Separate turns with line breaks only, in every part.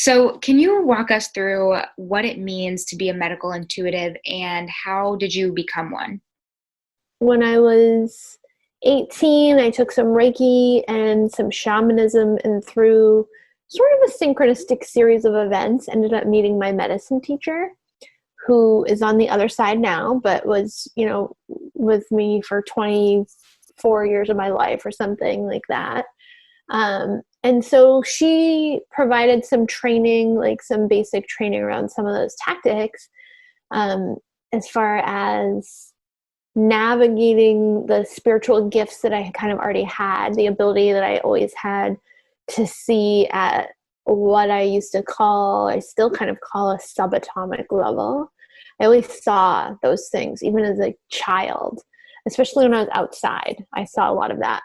So, can you walk us through what it means to be a medical intuitive and how did you become one?
When I was 18, I took some Reiki and some shamanism, and through sort of a synchronistic series of events, ended up meeting my medicine teacher, who is on the other side now, but was, with me for 24 years of my life or something like that. And so she provided some training, like some basic training around some of those tactics, as far as navigating the spiritual gifts that I kind of already had, the ability that I always had to see at what I still kind of call a subatomic level. I always saw those things, even as a child, especially when I was outside. I saw a lot of that.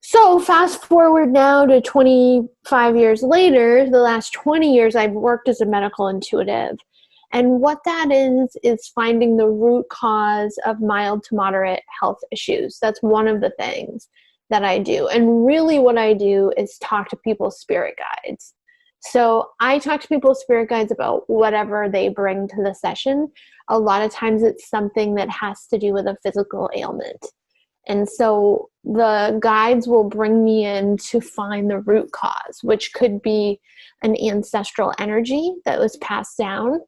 So fast forward now to 25 years later, the last 20 years I've worked as a medical intuitive. And what that is finding the root cause of mild to moderate health issues. That's one of the things that I do. And really what I do is talk to people's spirit guides. So I talk to people's spirit guides about whatever they bring to the session. A lot of times it's something that has to do with a physical ailment. And so the guides will bring me in to find the root cause, which could be an ancestral energy that was passed down.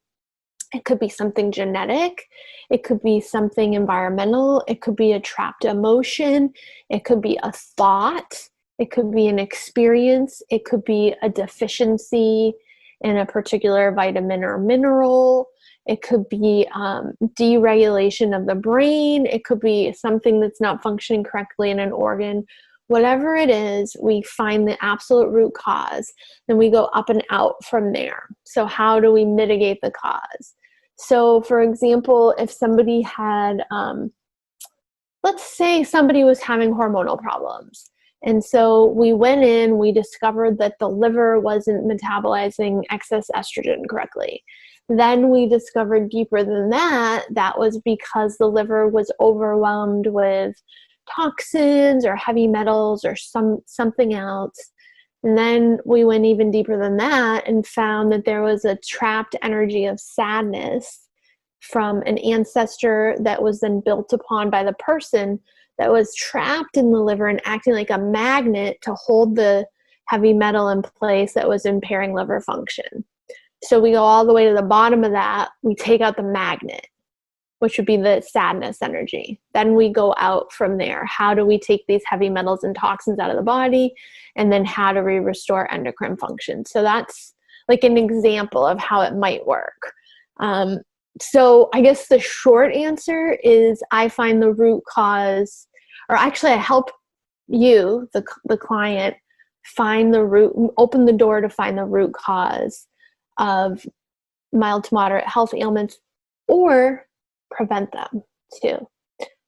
It could be something genetic. It could be something environmental. It could be a trapped emotion. It could be a thought. It could be an experience. It could be a deficiency in a particular vitamin or mineral. It could be deregulation of the brain. It could be something that's not functioning correctly in an organ. Whatever it is, we find the absolute root cause, then we go up and out from there. So how do we mitigate the cause? So for example, if somebody had, let's say somebody was having hormonal problems. And so we went in, we discovered that the liver wasn't metabolizing excess estrogen correctly. Then we discovered deeper than that, that was because the liver was overwhelmed with toxins or heavy metals or something else. And then we went even deeper than that and found that there was a trapped energy of sadness from an ancestor that was then built upon by the person that was trapped in the liver and acting like a magnet to hold the heavy metal in place that was impairing liver function. So we go all the way to the bottom of that. We take out the magnet, which would be the sadness energy. Then we go out from there. How do we take these heavy metals and toxins out of the body? And then how do we restore endocrine function? So that's like an example of how it might work. So I guess the short answer is I find the root cause, or actually I help you, the client, find the root, open the door to find the root cause of mild to moderate health ailments, or prevent them too.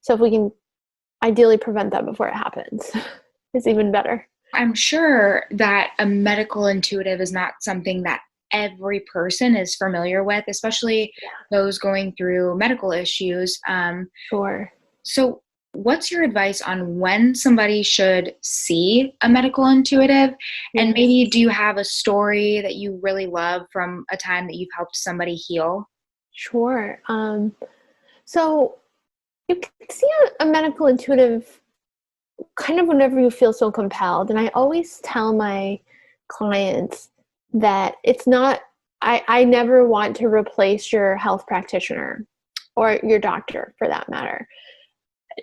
So if we can ideally prevent them before it happens, it's even better.
I'm sure that a medical intuitive is not something that every person is familiar with, especially those going through medical issues.
Sure.
So what's your advice on when somebody should see a medical intuitive? And maybe do you have a story that you really love from a time that you've helped somebody heal?
Sure. So you can see a medical intuitive kind of whenever you feel so compelled. And I always tell my clients that it's not, I never want to replace your health practitioner or your doctor for that matter.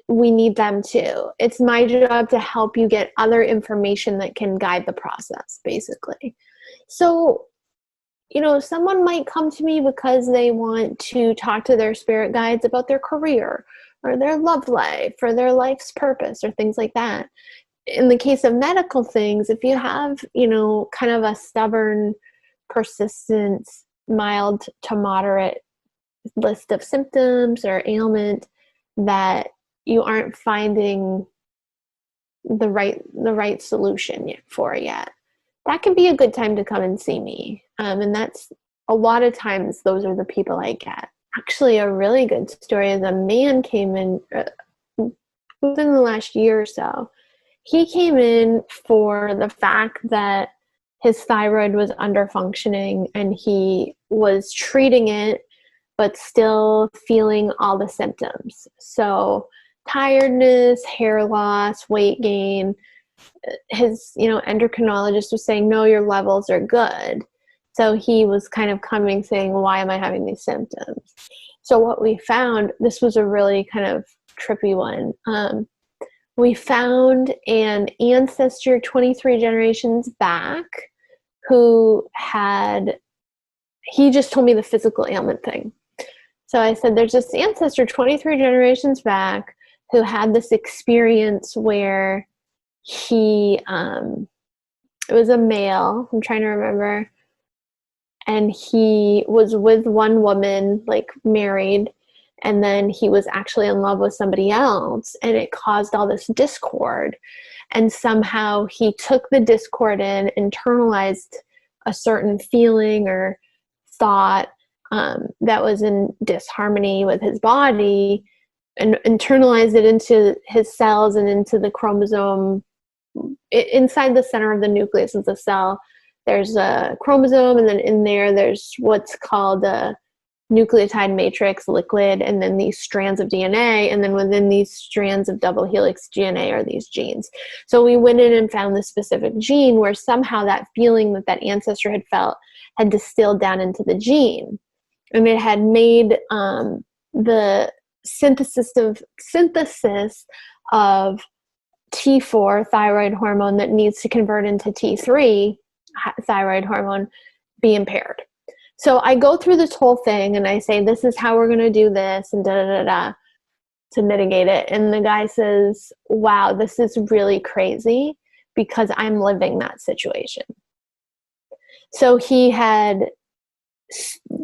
We need them too. It's my job to help you get other information that can guide the process, basically. So, someone might come to me because they want to talk to their spirit guides about their career or their love life or their life's purpose or things like that. In the case of medical things, if you have, kind of a stubborn, persistent, mild to moderate list of symptoms or ailment that you aren't finding the right solution for yet, that can be a good time to come and see me. And that's a lot of times those are the people I get. Actually, a really good story is a man came in within the last year or so. He came in for the fact that his thyroid was under functioning, and he was treating it, but still feeling all the symptoms. So tiredness, hair loss, weight gain. His, endocrinologist was saying, no, your levels are good. So he was kind of coming saying, why am I having these symptoms? So what we found, this was a really kind of trippy one. We found an ancestor 23 generations back who he just told me the physical ailment thing. So I said, there's this ancestor 23 generations back who had this experience where it was a male, I'm trying to remember, and he was with one woman, like married, and then he was actually in love with somebody else, and it caused all this discord. And somehow he took the discord in, internalized a certain feeling or thought that was in disharmony with his body, and internalized it into his cells and into the chromosome. Inside the center of the nucleus of the cell, there's a chromosome, and then in there's what's called a nucleotide matrix liquid, and then these strands of DNA, and then within these strands of double helix DNA are these genes. So we went in and found this specific gene where somehow that feeling that ancestor had felt had distilled down into the gene, and it had made the synthesis of T4 thyroid hormone that needs to convert into T3 thyroid hormone be impaired. So I go through this whole thing and I say, this is how we're going to do this and to mitigate it. And the guy says, wow, this is really crazy because I'm living that situation. So he had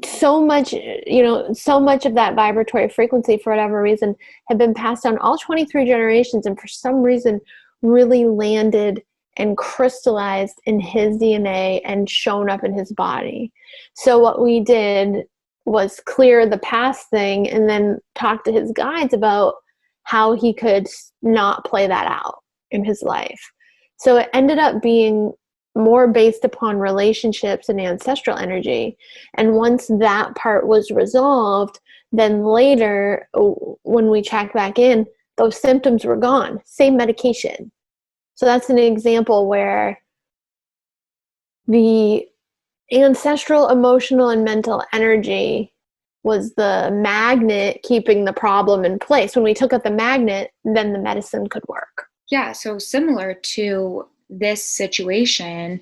so much of that vibratory frequency, for whatever reason, had been passed on all 23 generations, and for some reason really landed and crystallized in his DNA and shown up in his body. So what we did was clear the past thing and then talk to his guides about how he could not play that out in his life. So it ended up being more based upon relationships and ancestral energy. And once that part was resolved, then later when we checked back in, those symptoms were gone. Same medication. So that's an example where the ancestral, emotional, and mental energy was the magnet keeping the problem in place. When we took out the magnet, then the medicine could work.
Yeah, so similar to this situation,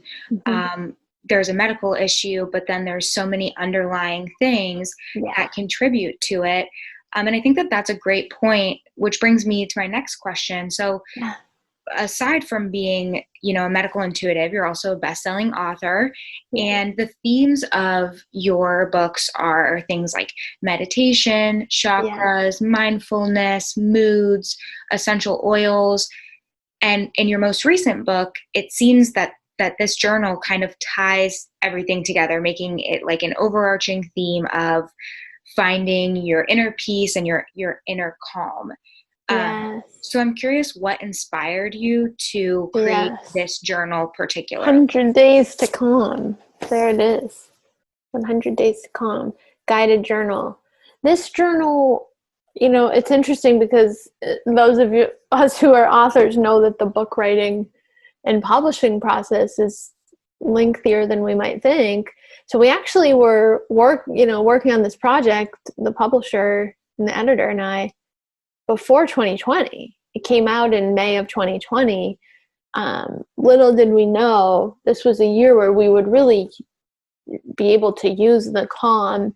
there's a medical issue, but then there's so many underlying things that contribute to it. And I think that's a great point, which brings me to my next question. So aside from being, a medical intuitive, you're also a best-selling author, and the themes of your books are things like meditation, chakras, mindfulness, moods, essential oils. And in your most recent book, it seems that this journal kind of ties everything together, making it like an overarching theme of finding your inner peace and your inner calm. So I'm curious what inspired you to create this journal particularly.
100 Days to Calm. There it is. 100 Days to Calm. Guided journal. This journal, it's interesting because those of us who are authors know that the book writing and publishing process is lengthier than we might think. So we actually were working on this project, the publisher and the editor and I, before 2020. It came out in May of 2020. Little did we know this was a year where we would really be able to use the calm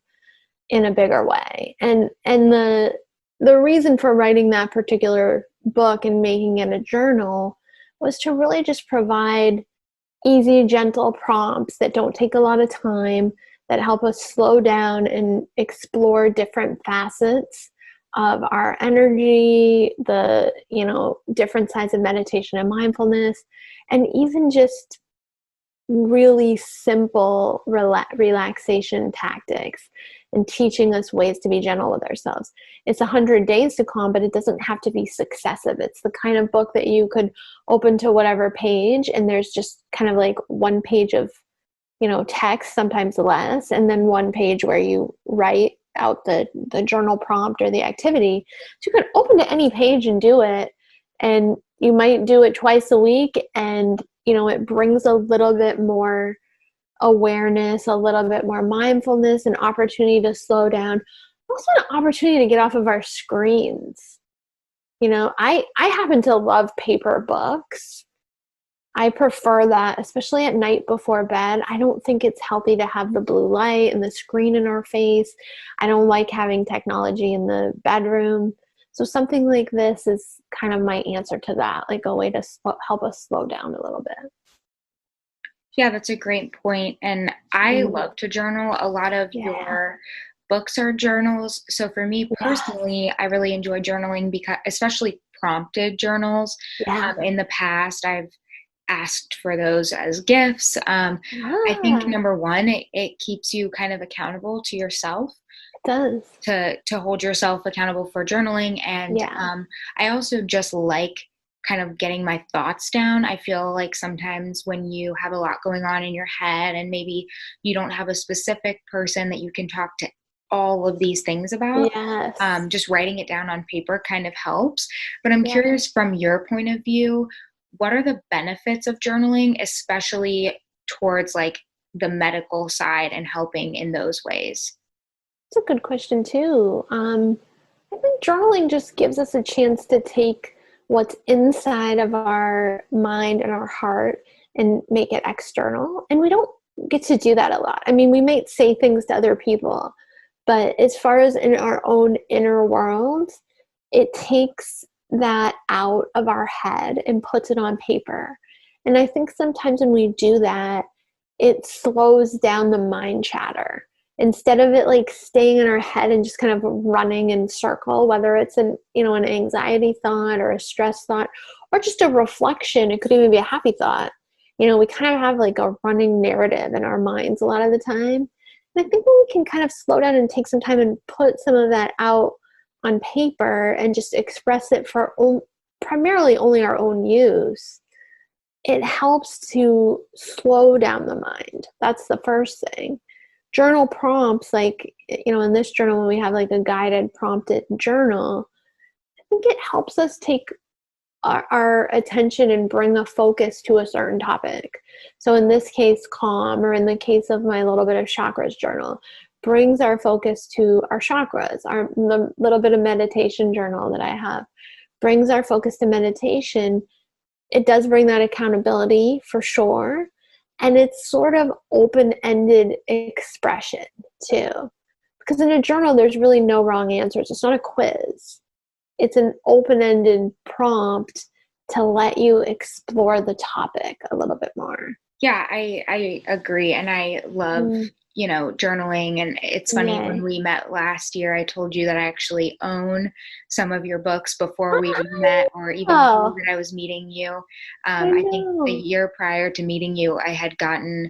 in a bigger way. And the reason for writing that particular book and making it a journal was to really just provide easy, gentle prompts that don't take a lot of time, that help us slow down and explore different facets of our energy, the, different sides of meditation and mindfulness, and even just really simple relaxation tactics and teaching us ways to be gentle with ourselves. It's 100 Days to Calm, but it doesn't have to be successive. It's the kind of book that you could open to whatever page, and there's just kind of like one page of, text, sometimes less, and then one page where you write out the journal prompt or the activity. So you can open to any page and do it, and you might do it twice a week, and it brings a little bit more awareness, a little bit more mindfulness, an opportunity to slow down, also an opportunity to get off of our screens. I happen to love paper books. I prefer that, especially at night before bed. I don't think it's healthy to have the blue light and the screen in our face. I don't like having technology in the bedroom. So something like this is kind of my answer to that, like a way to help us slow down a little bit.
Yeah, that's a great point. And I love to journal. A lot of your books are journals. So for me personally, I really enjoy journaling, because especially prompted journals. In the past, I've asked for those as gifts. I think number one, it keeps you kind of accountable to yourself.
It does.
To hold yourself accountable for journaling. And I also just like kind of getting my thoughts down. I feel like sometimes when you have a lot going on in your head and maybe you don't have a specific person that you can talk to all of these things about, just writing it down on paper kind of helps. But I'm curious, from your point of view, what are the benefits of journaling, especially towards like the medical side and helping in those ways?
That's a good question too. I think journaling just gives us a chance to take what's inside of our mind and our heart and make it external. And we don't get to do that a lot. I mean, we might say things to other people, but as far as in our own inner world, it takes that out of our head and puts it on paper. And I think sometimes when we do that, it slows down the mind chatter. Instead of it like staying in our head and just kind of running in circle, whether it's an anxiety thought or a stress thought or just a reflection, it could even be a happy thought. We kind of have like a running narrative in our minds a lot of the time. And I think when we can kind of slow down and take some time and put some of that out on paper and just express it for primarily only our own use, it helps to slow down the mind. That's the first thing. Journal prompts, like, in this journal, when we have like a guided prompted journal, I think it helps us take our attention and bring a focus to a certain topic. So in this case, calm, or in the case of my little bit of chakras journal, brings our focus to our chakras. The little bit of meditation journal that I have brings our focus to meditation. It does bring that accountability for sure. And it's sort of open-ended expression too. Because in a journal, there's really no wrong answers. It's not a quiz. It's an open-ended prompt to let you explore the topic a little bit more.
Yeah, I agree. And I love, journaling. And it's funny, when we met last year, I told you that I actually own some of your books before we met, or even knew that I was meeting you. I think the year prior to meeting you, I had gotten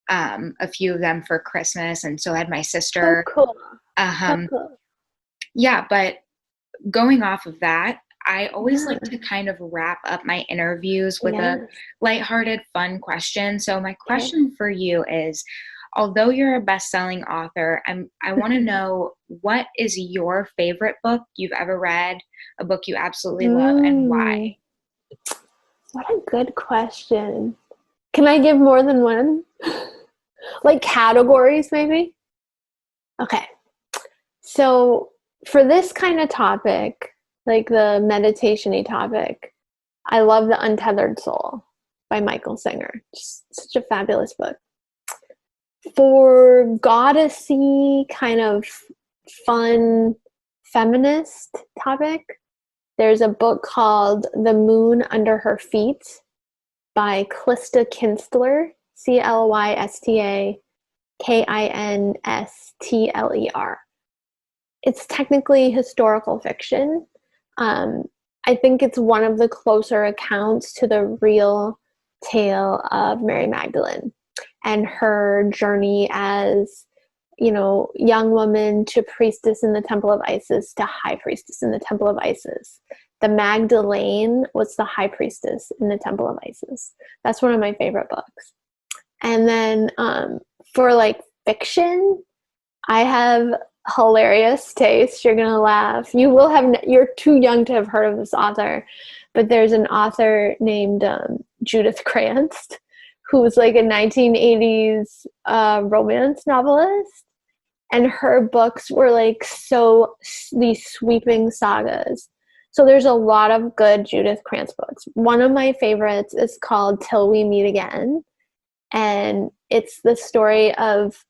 a few of them for Christmas, and so had my sister.
So cool. So cool.
Yeah, but going off of that, I always like to kind of wrap up my interviews with a lighthearted, fun question. So my question for you is, although you're a best-selling author, I want to know, what is your favorite book you've ever read, a book you absolutely love, and why?
What a good question. Can I give more than one? Like categories, maybe? Okay. So for this kind of topic, like the meditation-y topic, I love The Untethered Soul by Michael Singer. Just such a fabulous book. For goddessy, kind of fun, feminist topic, there's a book called The Moon Under Her Feet by Clysta Kinstler, Clysta Kinstler. It's technically historical fiction. I think it's one of the closer accounts to the real tale of Mary Magdalene and her journey as, young woman to priestess in the temple of Isis to high priestess in the temple of Isis. The Magdalene was the high priestess in the temple of Isis. That's one of my favorite books. And then for like fiction, I have hilarious taste. You're going to laugh. You're too young to have heard of this author, but there's an author named Judith Krantz, who was like a 1980s romance novelist. And her books were like these sweeping sagas. So there's a lot of good Judith Krantz books. One of my favorites is called Till We Meet Again. And it's the story of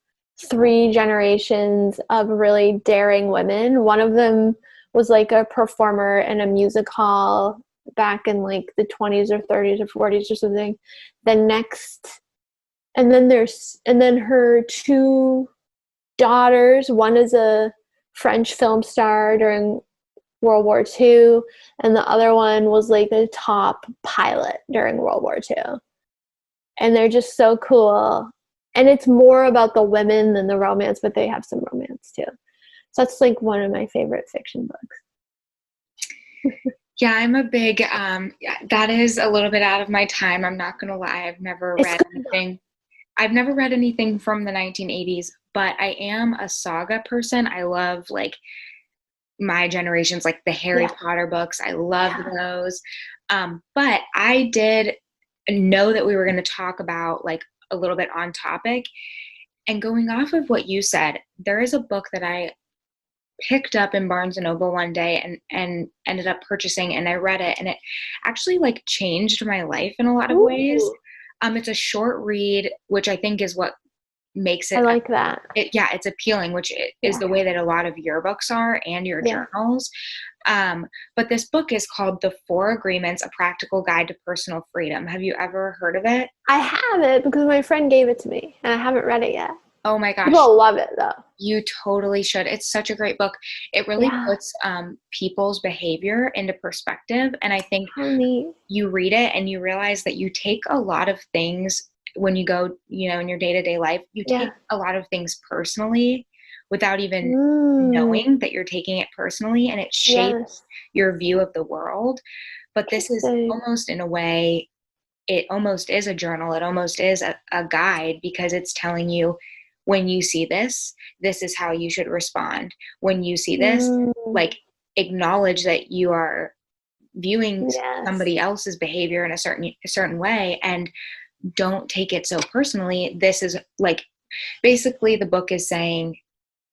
3 generations of really daring women. One of them was like a performer in a music hall back in like the 20s or 30s or 40s or something. And then her 2 daughters. One is a French film star during World War II, and the other one was like a top pilot during World War II. And they're just so cool. And it's more about the women than the romance, but they have some romance too. So that's like one of my favorite fiction books.
Yeah, I'm a big, that is a little bit out of my time. I'm not going to lie. I've never read anything. I've never read anything from the 1980s, but I am a saga person. I love like my generation's, like the Harry Potter books. I love those. But I did know that we were going to talk about like a little bit on topic, and going off of what you said, there is a book that I picked up in Barnes and Noble one day and ended up purchasing, and I read it, and it actually like changed my life in a lot of ways. It's a short read, which I think is what makes it.
I like that.
It's appealing, which is the way that a lot of your books are and your journals. But this book is called The 4 Agreements, A Practical Guide to Personal Freedom. Have you ever heard of it?
I have it because my friend gave it to me, and I haven't read it yet.
Oh my gosh.
People love it though.
You totally should. It's such a great book. It really puts people's behavior into perspective. And I think you read it and you realize that you take a lot of things when you go, in your day-to-day life, you take a lot of things personally without even knowing that you're taking it personally, and it shapes your view of the world. But this is almost, in a way, it almost is a journal. It almost is a guide, because it's telling you, when you see this, this is how you should respond. When you see this, like, acknowledge that you are viewing somebody else's behavior in a certain way, and don't take it so personally. This is like, basically the book is saying,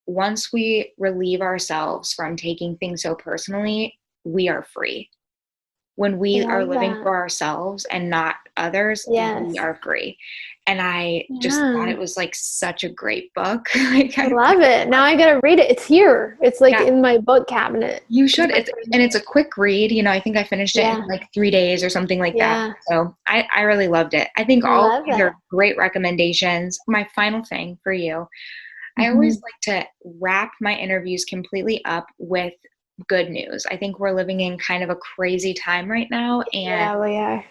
once we relieve ourselves from taking things so personally, we are free. When we are living for ourselves and not others, we are free. And I just thought it was like such a great book. Like,
I love it. Now I gotta read it. It's here. It's like in my book cabinet.
You should. It's a quick read. I think I finished it in like 3 days or something like that. So I really loved it. I think all of these are great recommendations. My final thing for you, I always like to wrap my interviews completely up with good news. I think we're living in kind of a crazy time right now, and
we are.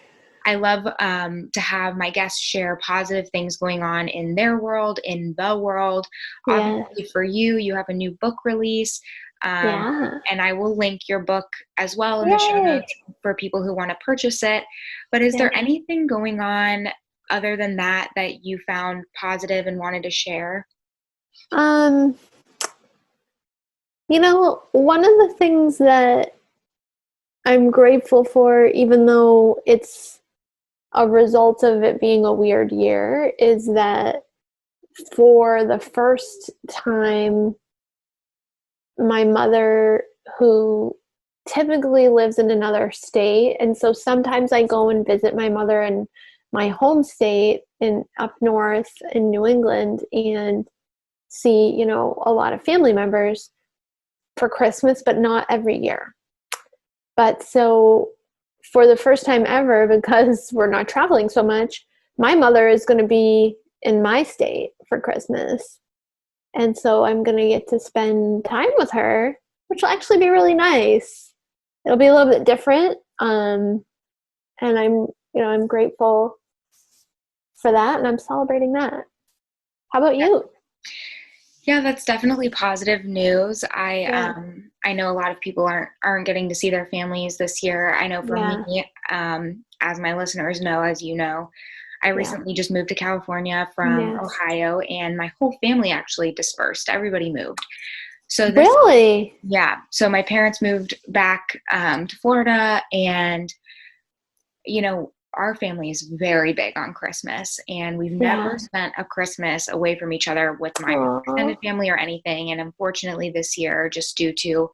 I love to have my guests share positive things going on in their world, in the world. Obviously, for you, you have a new book release, and I will link your book as well in the show notes for people who want to purchase it. But is there anything going on other than that you found positive and wanted to share?
One of the things that I'm grateful for, even though it's a result of it being a weird year, is that for the first time, my mother, who typically lives in another state, and so sometimes I go and visit my mother in my home state up north in New England and see, a lot of family members for Christmas, but not every year. But so for the first time ever, because we're not traveling so much, my mother is going to be in my state for Christmas. And so I'm going to get to spend time with her, which will actually be really nice. It'll be a little bit different. And I'm grateful for that, and I'm celebrating that. How about you?
Yeah, that's definitely positive news.
Yeah,
I know a lot of people aren't getting to see their families this year. I know for
yeah,
me, as my listeners know, as you know, I
yeah.
recently just moved to California from
Yes.
Ohio, and my whole family actually dispersed. Everybody moved. So this,
Really?
yeah. So my parents moved back to Florida, and our family is very big on Christmas, and we've never
Yeah.
spent a Christmas away from each other with my
Oh,
extended family or anything. And unfortunately, this year, just due to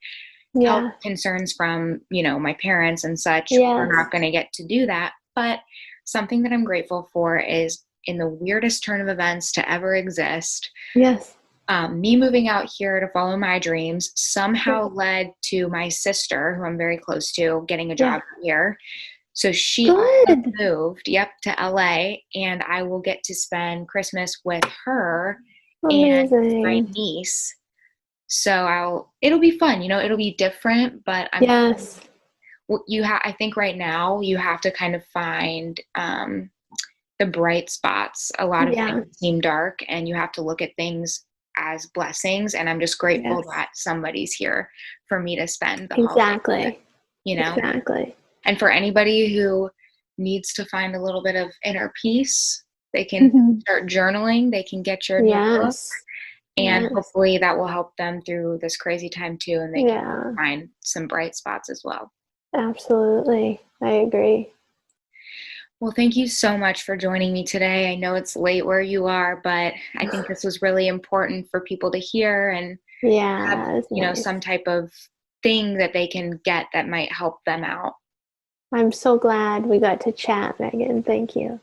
health
yeah.
concerns from, my parents and such, we're
Yes.
not going to get to do that. But something that I'm grateful for is, in the weirdest turn of events to ever exist,
Yes.
me moving out here to follow my dreams
Yeah.
somehow led to my sister, who I'm very close to, getting a
Yeah.
job here. So she also
Good.
moved, yep, to LA, and I will get to spend Christmas with her and my
Amazing.
niece. So it'll be fun, it'll be different, but
Yes.
I think right now you have to kind of find the bright spots. A lot of
Yeah.
things seem dark, and you have to look at things as blessings. And I'm just grateful
Yes.
that somebody's here for me to spend the holiday with,
Exactly.
you know?
Exactly.
And for anybody who needs to find a little bit of inner peace, they can
Mhm.
start journaling, they can get your notebook,
Yes.
and
Yes.
hopefully that will help them through this crazy time too, and they can
Yeah.
find some bright spots as well.
Absolutely. I agree.
Well, thank you so much for joining me today. I know it's late where you are, but I think this was really important for people to hear and have,
Yeah, it's nice.
some type of thing that they can get that might help them out.
I'm so glad we got to chat, Megan. Thank you.